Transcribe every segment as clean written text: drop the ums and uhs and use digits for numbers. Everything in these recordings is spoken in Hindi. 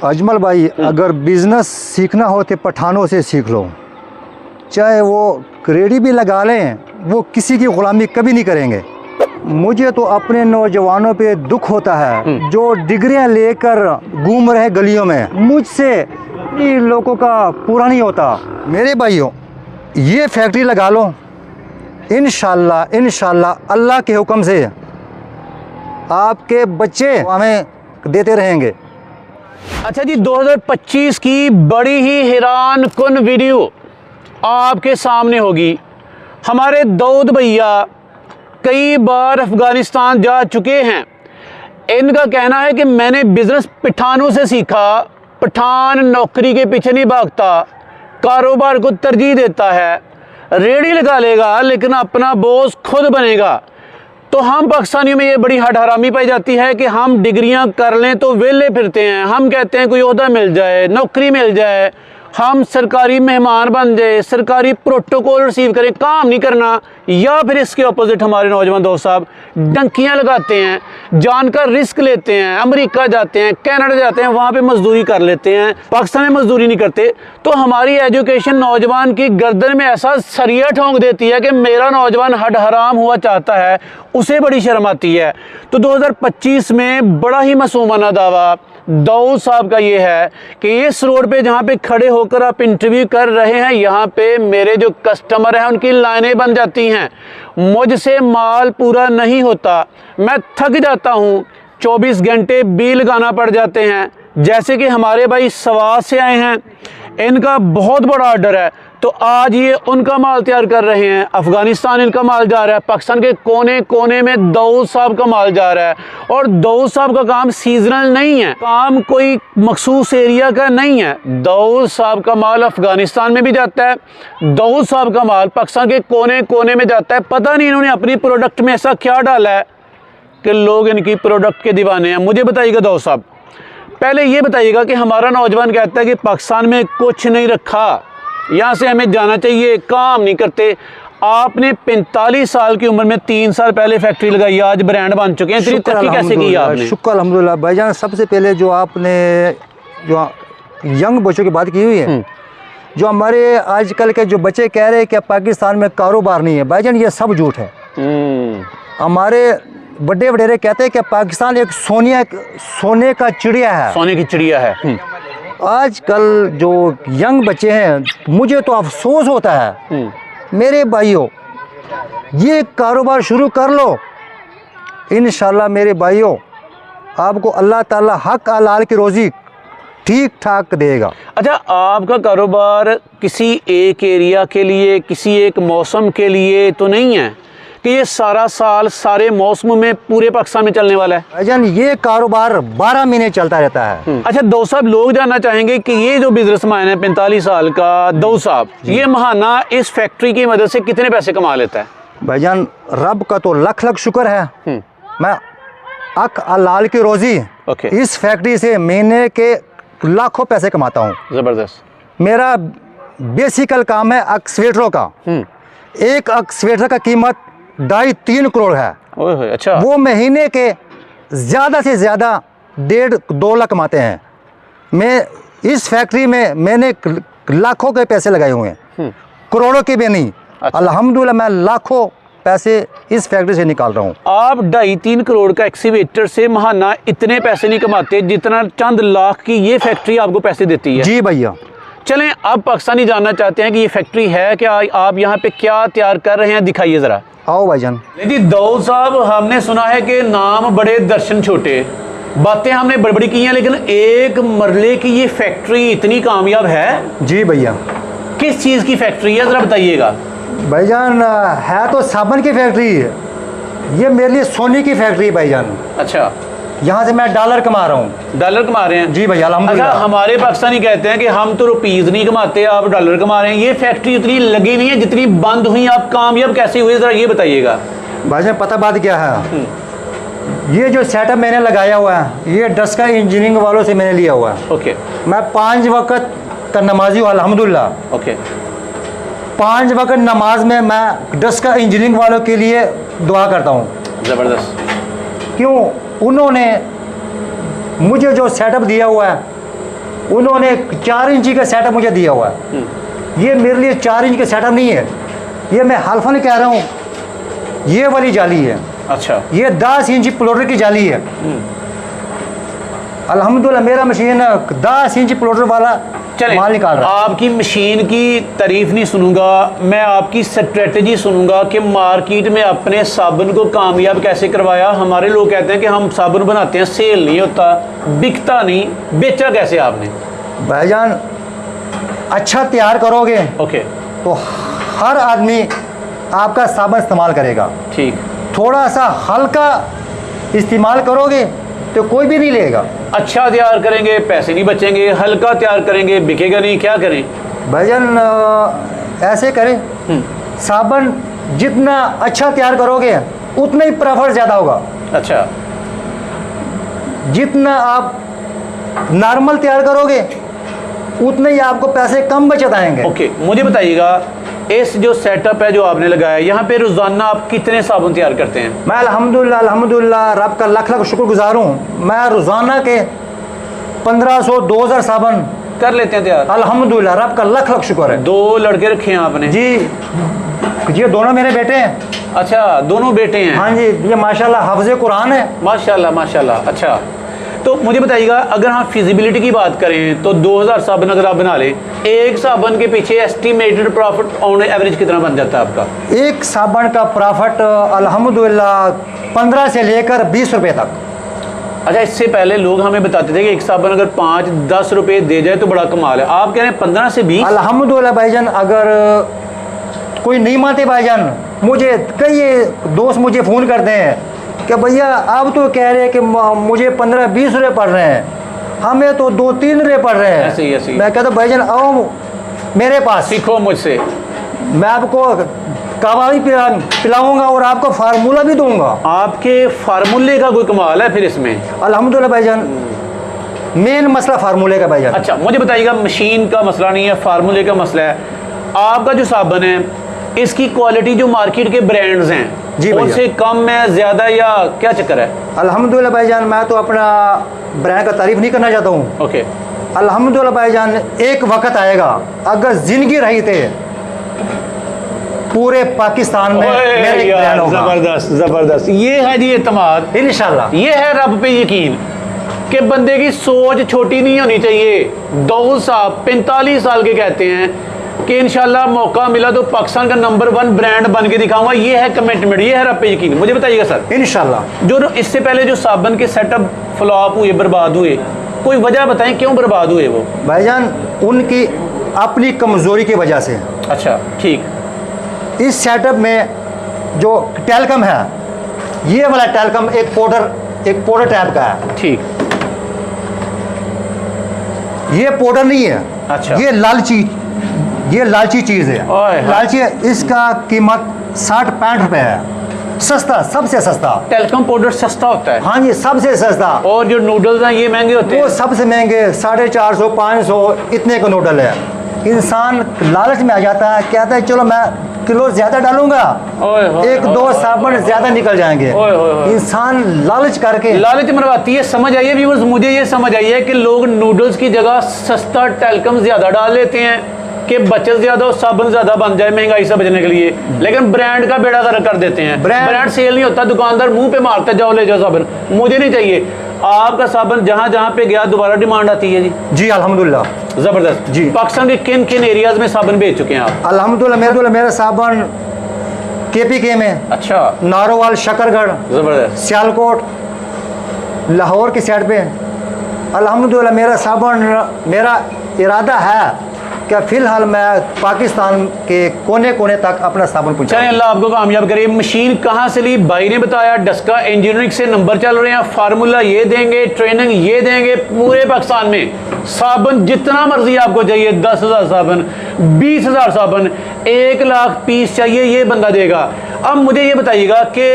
अजमल भाई, अगर बिज़नेस सीखना हो तो पठानों से सीख लो। चाहे वो रेडी भी लगा लें, वो किसी की ग़ुलामी कभी नहीं करेंगे। मुझे तो अपने नौजवानों पे दुख होता है जो डिग्रियां लेकर घूम रहे गलियों में। मुझसे इन लोगों का पूरा नहीं होता। मेरे भाइयों, ये फैक्ट्री लगा लो, इंशाल्लाह अल्लाह के हुक्म से आपके बच्चे हमें देते रहेंगे। अच्छा जी, 2025 की बड़ी ही हैरान कुन वीडियो आपके सामने होगी। हमारे दाऊद भैया कई बार अफ़गानिस्तान जा चुके हैं। इनका कहना है कि मैंने बिज़नेस पठानों से सीखा। पठान नौकरी के पीछे नहीं भागता, कारोबार को तरजीह देता है, रेडी लगा लेगा लेकिन अपना बॉस खुद बनेगा। तो हम पाकिस्तानियों में ये बड़ी हड हरामी पाई जाती है कि हम डिग्रियां कर लें तो वेले फिरते हैं। हम कहते हैं कोई ओहदा मिल जाए, नौकरी मिल जाए, हम सरकारी मेहमान बन जाए, सरकारी प्रोटोकॉल रिसीव करें, काम नहीं करना। या फिर इसके अपोजिट हमारे नौजवान दोस्त साहब डंकियां लगाते हैं, जानकर रिस्क लेते हैं, अमेरिका जाते हैं, कनाडा जाते हैं, वहाँ पे मजदूरी कर लेते हैं, पाकिस्तान में मजदूरी नहीं करते। तो हमारी एजुकेशन नौजवान की गर्दन में ऐसा सरिया ठोंक देती है कि मेरा नौजवान हड हराम हुआ चाहता है, उसे बड़ी शर्म आती है। तो 2025 में बड़ा ही मासूमाना दावा दाऊद साहब का ये है कि इस रोड पे जहाँ पे खड़े होकर आप इंटरव्यू कर रहे हैं, यहाँ पे मेरे जो कस्टमर हैं उनकी लाइनें बन जाती हैं। मुझसे माल पूरा नहीं होता, मैं थक जाता हूँ, 24 घंटे बिल लगाना पड़ जाते हैं। जैसे कि हमारे भाई सवात से आए हैं, इनका बहुत बड़ा ऑर्डर है, तो आज ये उनका माल तैयार कर रहे हैं। अफ़गानिस्तान इनका माल जा रहा है, पाकिस्तान के कोने कोने में दाऊद साहब का माल जा रहा है। और दाऊद साहब का काम सीजनल नहीं है, काम कोई मखसूस एरिया का नहीं है। दाऊद साहब का माल अफ़गानिस्तान में भी जाता है, दाऊद साहब का माल पाकिस्तान के कोने कोने में जाता है। पता नहीं इन्होंने अपनी प्रोडक्ट में ऐसा क्या डाला है कि लोग इनकी प्रोडक्ट के दीवाने हैं। मुझे बताइएगा दाऊद साहब, पहले ये बताइएगा कि हमारा नौजवान कहता है कि पाकिस्तान में कुछ नहीं रखा, यहाँ से हमें जाना चाहिए, काम नहीं करते। आपने 45 साल की उम्र में 3 साल पहले फैक्ट्री लगाई, आज ब्रांड बन चुके हैं। इतनी तरक्की कैसे की आपने? शुक्र अल्हम्दुलिल्लाह भाईजान। सबसे पहले जो आपने जो यंग बच्चों की बात की हुई है, जो हमारे आजकल के जो बच्चे कह रहे हैं कि पाकिस्तान में कारोबार नहीं है, भाईजान ये सब झूठ है। हमारे बड़े वडेरे कहते हैं कि पाकिस्तान एक सोने का चिड़िया है, सोने की चिड़िया है। आजकल जो यंग बच्चे हैं, मुझे तो अफसोस होता है। मेरे भाइयों, ये कारोबार शुरू कर लो, इंशाल्लाह मेरे भाइयों आपको अल्लाह ताला हक हलाल की रोज़ी ठीक ठाक देगा। अच्छा, आपका कारोबार किसी एक एरिया के लिए, किसी एक मौसम के लिए तो नहीं है कि ये सारा साल सारे मौसम में पूरे पाकिस्तान में चलने वाला है? भाईजान ये कारोबार 12 महीने चलता रहता है। अच्छा दाऊद साहब, लोग जानना चाहेंगे कि ये जो बिजनेसमैन है 45 साल का दाऊद साहब, ये महाना इस फैक्ट्री की मदद से कितने पैसे कमा लेता है? भाईजान रब का तो लख लख शुक्र है। मैं हक हलाल की रोज़ी इस फैक्ट्री से महीने के लाखों पैसे कमाता हूँ। ज़बरदस्त। मेरा बेसिकल काम है अक स्वेटरों का। एक अक स्वेटर का कीमत 2.5-3 करोड़ है। अच्छा। वो महीने के ज़्यादा से ज़्यादा 1.5-2 लाख कमाते हैं। मैं इस फैक्ट्री में मैंने लाखों के पैसे लगाए हुए हैं, करोड़ों के भी नहीं। अच्छा। अल्हम्दुलिल्लाह मैं लाखों पैसे इस फैक्ट्री से निकाल रहा हूँ। आप 2.5-3 करोड़ का एक्सीवेटर से महाना इतने पैसे नहीं कमाते जितना चंद लाख की ये फैक्ट्री आपको पैसे देती है। जी भैया। चलें, अब पाकिस्तानी जानना चाहते हैं कि ये फैक्ट्री है क्या, आप यहाँ पे क्या तैयार कर रहे हैं, दिखाइए ज़रा। आओ भाईजान। जी दाऊद साहब, हमने सुना है कि नाम बड़े दर्शन छोटे, बातें हमने बड़ी बड़ी की हैं, लेकिन एक मरले की ये फैक्ट्री इतनी कामयाब है? जी भैया। किस चीज़ की फैक्ट्री है, ज़रा बताइएगा। भाईजान है तो साबुन की फैक्ट्री, ये मेरे लिए सोने की फैक्ट्री है भाईजान। अच्छा। यहाँ से मैं डॉलर कमा रहा हूँ। डॉलर कमा रहे हैं? जी भैया अल्हम्दुलिल्लाह। अच्छा, हमारे पाकिस्तानी कहते हैं कि हम तो रुपीज़ नहीं कमाते, आप डॉलर कमा रहे हैं। ये फैक्ट्री उतनी लगी नहीं है जितनी बंद हुई, आप कामयाब कैसे हुए, ज़रा ये बताइएगा। भाईजान पता बात क्या है, ये जो सेटअप मैंने लगाया हुआ है, ये डस्का इंजीनियरिंग वालों से मैंने लिया हुआ है। ओके। मैं 5 वक्त का नमाजी हूँ अल्हम्दुलिल्लाह। ओके। 5 वक्त नमाज में मैं डस्का इंजीनियरिंग वालों के लिए दुआ करता हूँ। ज़बरदस्त। क्यों, उन्होंने मुझे जो सेटअप दिया हुआ है उन्होंने 4 इंची का सेटअप मुझे दिया हुआ है। ये मेरे लिए 4 इंच का सेटअप नहीं है, ये मैं हल्फन कह रहा हूँ, ये वाली जाली है। अच्छा, ये 10 इंच प्लोटर की जाली है। अल्हम्दुलिल्लाह मेरा मशीन 10 इंच प्लोटर वाला चले माल निकाल रहा है। आपकी मशीन की तारीफ नहीं सुनूंगा, मैं आपकी स्ट्रेटजी सुनूंगा कि मार्केट में अपने साबुन को कामयाब कैसे करवाया। हमारे लोग कहते हैं कि हम साबुन बनाते हैं, सेल नहीं होता, बिकता नहीं, बेचा कैसे आपने? भाईजान अच्छा तैयार करोगे ओके, तो हर आदमी आपका साबुन इस्तेमाल करेगा। ठीक। थोड़ा सा हल्का इस्तेमाल करोगे तो कोई भी नहीं लेगा। अच्छा तैयार करेंगे पैसे नहीं बचेंगे, हल्का तैयार करेंगे बिकेगा नहीं, क्या करें? भाईजान ऐसे करें, साबुन जितना अच्छा तैयार करोगे उतना ही प्रॉफिट ज़्यादा होगा। अच्छा, जितना आप नॉर्मल तैयार करोगे उतने ही आपको पैसे कम बचत आएंगे। ओके, मुझे बताइएगा इस जो सेटअप है जो आपने लगाया, यहाँ पे रोजाना आप कितने साबुन तैयार करते हैं? मैं अल्हम्दुलिल्लाह रब का लाख लाख शुक्रगुजार हूँ। मैं रोज़ाना के 1500 2000 साबुन कर लेते हैं तैयार? अल्हम्दुलिल्लाह रब का लाख लाख शुक्र है। 2 लड़के रखे हैं आपने? जी, ये दोनों मेरे बेटे हैं। अच्छा, दोनों बेटे हैं? हाँ जी, ये माशाल्लाह हाफ़िज़ कुरान है। माशाल्लाह माशाल्लाह। अच्छा, तो मुझे बताइएगा अगर हम फिजिबिलिटी की बात करें तो 2000 साबुन अगर आप बना लें, एक साबुन के पीछे एस्टिमेटेड प्रॉफिट ऑन एवरेज कितना बन जाता है आपका? एक साबुन का प्रॉफिट अल्हम्दुलिल्लाह 15 से लेकर 20 रुपये तक। अच्छा, इससे पहले लोग हमें बताते थे कि एक साबुन अगर 5-10 रुपये दे जाए तो बड़ा कमाल है, आप कह रहे हैं 15 से 20? अल्हम्दुलिल्लाह भाईजान, अगर कोई नहीं मानते भाईजान, मुझे कई दोस्त मुझे फ़ोन करते हैं कि भैया आप तो कह रहे हैं कि मुझे 15-20 रुपये पड़ रहे हैं, हमें तो 2-3 रुपये पड़ रहे हैं। ऐसे ही। मैं कहता भाईजान आओ मेरे पास, सीखो मुझसे, मैं आपको कबाब भी पिलाऊंगा और आपको फार्मूला भी दूंगा। आपके फार्मूले का कोई कमाल है फिर इसमें? अल्हम्दुलिल्लाह भाईजान, मेन मसला फार्मूले का भाईजान। अच्छा, मुझे बताइएगा मशीन का मसला नहीं है, फार्मूले का मसला है। आपका जो साबुन है इसकी क्वालिटी जो मार्केट के ब्रांड्स हैं जी भैया, उससे कम है, ज़्यादा, या क्या चक्कर है? अल्हम्दुलिल्लाह भाईजान, मैं तो अपना ब्रांड का तारीफ नहीं करना चाहता हूँ। ओके, अल्हम्दुलिल्लाह भाईजान, एक वक्त आएगा अगर जिंदगी रही थे पूरे पाकिस्तान में मेरा एक ब्रांड होगा। जबरदस्त जबरदस्त, ये है जी एतमाद, इंशाल्लाह। ये है रब पे यकीन कि बंदे की सोच छोटी नहीं होनी चाहिए। दाऊद साहब 45 साल के कहते हैं कि इंशाल्लाह मौका मिला तो पाकिस्तान का नंबर 1 ब्रांड बन के दिखाऊंगा। ये है कमिटमेंट, ये है रब पे यकीन। मुझे बताइएगा सर, इंशाल्लाह जो इससे पहले जो साबुन के सेटअप फ्लॉप हुए, बर्बाद हुए, कोई वजह बताएं क्यों बर्बाद हुए वो? भाईजान उनकी अपनी कमज़ोरी की वजह से। अच्छा, ठीक। इस सेटअप में जो टेलकम है, ये वाला टेलकम एक पाउडर टाइप का है। ठीक, ये पाउडर नहीं है। अच्छा, ये लालची चीज़ है। ओए, लालची है, इसका कीमत 60-65 रुपये है। सस्ता, सबसे सस्ता। टेलकम पाउडर सस्ता होता है? हाँ जी, सबसे सस्ता। और जो नूडल्स हैं ये महंगे होते हैं? वो सबसे महंगे 450-500 इतने का नूडल है। इंसान लालच में आ जाता है, कहता है चलो मैं किलो ज़्यादा डालूंगा, 1-2 साबुन ज़्यादा निकल जाएंगे। इंसान लालच करके लालच मरवाती है। समझ आइए व्यूअर्स, मुझे ये समझ आई है कि लोग नूडल्स की जगह सस्ता टेलकम ज़्यादा डाल लेते हैं कि बचत ज़्यादा और साबुन ज़्यादा बन जाए महंगाई से बचने के लिए, लेकिन ब्रांड का बेड़ा गर्क कर देते हैं। ब्रांड सेल नहीं होता, दुकानदार मुंह पे मारते जाओ ले जाओ साबुन। मुझे नहीं चाहिए। आपका साबुन जहाँ जहाँ पे गया दोबारा डिमांड आती है जी? जी अल्हम्दुलिल्लाह, ज़बरदस्त जी। पाकिस्तान के किन किन एरियाज में साबुन बेच चुके हैं आप? अल्हम्दुलिल्लाह मेरा साबुन KPK में, अच्छा, नारोवाल, शकरगढ़, ज़बरदस्त, सियालकोट, लाहौर की साइड पे। अल्हम्दुलिल्लाह मेरा साबुन, मेरा इरादा है कि फ़िलहाल मैं पाकिस्तान के कोने कोने तक अपना साबुन पहुँचाऊं। चलिए, अल्लाह आपको कामयाब करे। मशीन कहाँ से ली भाई ने बताया, डस्का इंजीनियरिंग से नंबर चल रहे हैं, फार्मूला ये देंगे, ट्रेनिंग ये देंगे। पूरे पाकिस्तान में साबुन जितना मर्जी आपको चाहिए, 10,000 साबुन, 20,000 साबुन, 1 लाख पीस चाहिए, ये बंदा देगा। अब मुझे ये बताइएगा कि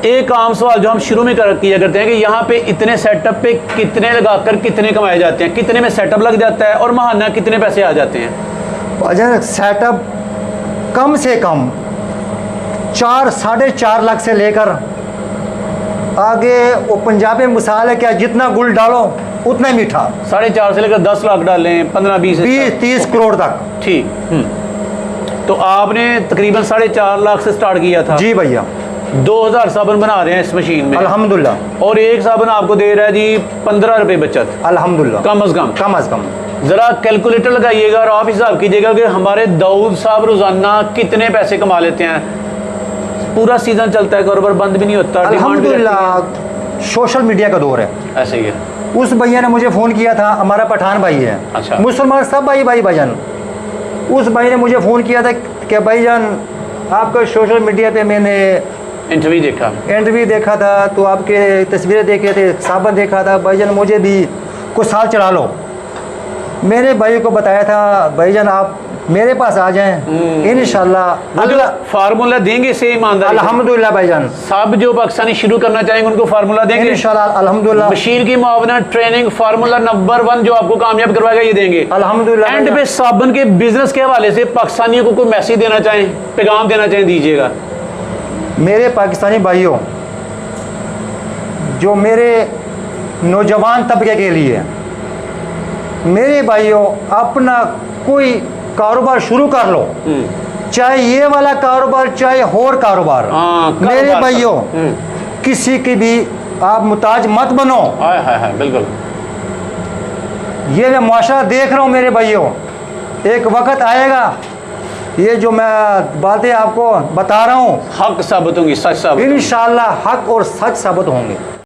एक आम सवाल जो हम शुरू में किया करते हैं कि यहाँ पे इतने सेटअप पे कितने लगाकर कितने कमाए जाते हैं, कितने में सेटअप लग जाता है और महाना कितने पैसे आ जाते हैं? अजय सेटअप कम से कम 4-4.5 लाख से लेकर आगे, वो पंजाबी मिसाल है क्या, जितना गुल डालो उतना ही मीठा। 4.5 से लेकर 10 लाख डालें, 15-20 20-30 करोड़ तक। ठीक। तो आपने तकरीबन 4.5 लाख से स्टार्ट किया था जी भैया। 2000 साबुन बना रहे हैं इस मशीन में अल्हम्दुलिल्लाह। और एक साबुन आपको दे रहा है जी 15 रुपए बचत अल्हम्दुलिल्लाह। कम अज कम। कम अज कम। ज़रा कैलकुलेटर लगाइएगा और आप हिसाब कीजिएगा कि हमारे दाऊद साहब रोज़ाना कितने पैसे कमा लेते हैं। पूरा सीज़न चलता है, कारोबार बंद भी नहीं होता। अल्हम्दुलिल्लाह सोशल मीडिया का दौर है। ऐसे ही है। उस भैया ने मुझे फ़ोन किया था, हमारा पठान भाई है। अच्छा। मुसलमान सब भाईजान। उस भाई ने मुझे फ़ोन किया था कि भाईजान आपका सोशल मीडिया पे मैंने इंटरव्यू देखा था, तो आपके तस्वीरें देखे थे, साबन देखा था भाईजान, मुझे भी कुछ साल चला लो। मेरे भाई को बताया था भाईजान आप मेरे पास आ जाएं, इंशाल्लाह अल्लाह फार्मूला देंगे से ईमानदारी। अल्हम्दुलिल्लाह भाईजान। सब जो पाकिस्तानी शुरू करना चाहेंगे उनको फार्मूला देंगे इंशाल्लाह। अल्हम्दुलिल्लाह। मशीन की मुआवनत, ट्रेनिंग, फार्मूला नंबर 1 जो आपको कामयाब करवाएगा ये देंगे अल्हम्दुलिल्लाह। एंड पे साबन के बिजनेस के हवाले से पाकिस्तानियों को कोई मैसेज देना चाहें, पैगाम देना चाहें, दीजिएगा। मेरे पाकिस्तानी भाइयों, जो मेरे नौजवान तबके के लिए, मेरे भाइयों अपना कोई कारोबार शुरू कर लो, चाहे ये वाला कारोबार चाहे और कारोबार। मेरे भाइयों किसी की भी आप मुताज मत बनो। बिल्कुल। ये मैं मुआशरा देख रहा हूँ मेरे भाइयों, एक वक्त आएगा ये जो मैं बातें आपको बता रहा हूँ हक साबित होंगी, सच साबित इंशाअल्लाह हक और सच साबित होंगे।